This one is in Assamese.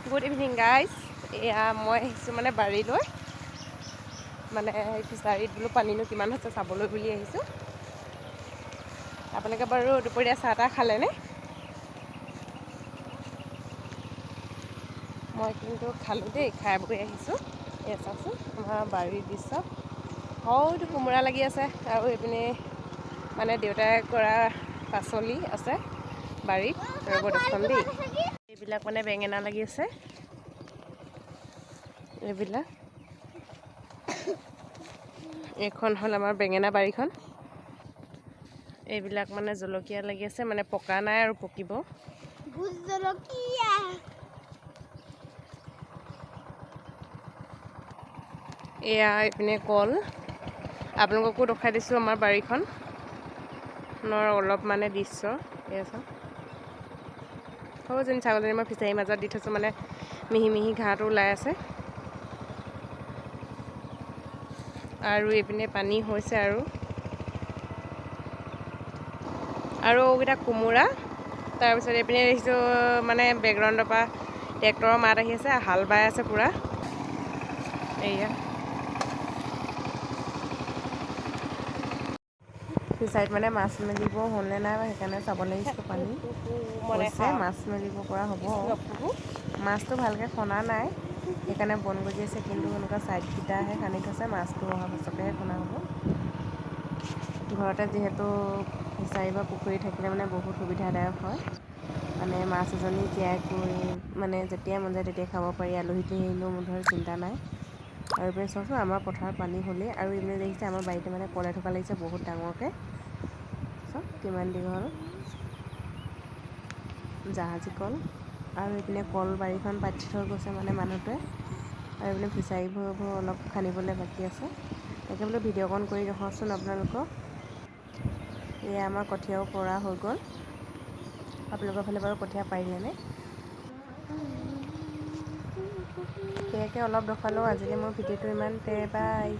Good evening guys. এয়া মই আহিছোঁ মানে বাৰীলৈ, মানে ফিচাৰীত বোলো পানীনো কিমান হৈছে চাবলৈ বুলি আহিছোঁ। আপোনালোকে বাৰু দুপৰীয়া চাহ তাহ খালেনে? মই কিন্তু খালোঁ দেই, খাই বৈ আহিছোঁ। এয়া চাওকচোন আমাৰ বাৰীৰ দৃশ্য। হয়তো কোমোৰা লাগি আছে আৰু এইপিনে মানে দেউতাই কৰা পাচলি আছে বাৰীত। ৰ'ব দেখুৱাম দেই, এইবিলাক মানে বেঙেনা লাগি আছে। এইবিলাক এইখন হ'ল আমাৰ বেঙেনা বাৰীখন। এইবিলাক মানে জলকীয়া লাগি আছে, মানে পকা নাই আৰু পকিব। এয়া এইপিনে কল। আপোনালোককো দেখাই দিছোঁ আমাৰ বাৰীখন অলপ মানে দৃশ্য। এয়া চাওক, সৰুজনী ছাগলীজনী মই ফিচাৰীৰ মাজত দি থৈছোঁ, মানে মিহি মিহি ঘাঁহটো ওলাই আছে। আৰু এইপিনে পানী হৈছে আৰু এইকেইটা কোমোৰা। তাৰপিছত এইপিনে দেখিছোঁ মানে বেকগ্ৰাউণ্ডৰ পৰা ট্ৰেক্টৰৰ মাত আহি আছে, হাল বাই আছে পূৰা। এয়া ফিচাৰীত মানে মাছ মেলিব হ'লনে নাই সেইকাৰণে চাবলৈ আহিছোঁ। পানী হৈছে, মাছ মেলিব পৰা হ'ব। মাছটো ভালকৈ খনা নাই, সেইকাৰণে বন গজি আছে, কিন্তু এনেকুৱা ছাইডকেইটাহে খান্দি থৈছে। মাছটো অহাৰ পাছতেহে খনা হ'ব। ঘৰতে যিহেতু ফিচাৰী বা পুখুৰী থাকিলে মানে বহুত সুবিধাদায়ক হয়। মানে মাছ এজনী জীয়াই কৰি মানে যেতিয়াই মন যায় তেতিয়াই খাব পাৰি। আলহী আহিলেও ধৰ চিন্তা নাই। আৰু এইপিনে চাওকচোন, আমাৰ পথাৰত পানী হ'লেই। আৰু এইপিনে দেখিছে আমাৰ বাৰীতে মানে কল এথোকা লাগিছে বহুত ডাঙৰকৈ। চাওক কিমান দীঘল, জাহাজী কল। আৰু এইপিনে কল বাৰীখন পাতি থৈ গৈছে মানে মানুহটোৱে। আৰু এইপিনে ফিচাৰীবোৰ অলপ খান্দিবলৈ বাকী আছে। তাকে বোলো ভিডিঅ' অকণ কৰি দেখুৱাওঁচোন আপোনালোকক। এয়া আমাৰ কঠীয়াও পৰা হৈ গ'ল। আপোনালোকৰ ফালে বাৰু কঠীয়া পাৰিলেনে? সেয়াকে অলপ দেখুৱালোঁ। আজিলৈ মোৰ ভিডিঅ'টো ইমানতে, বাই।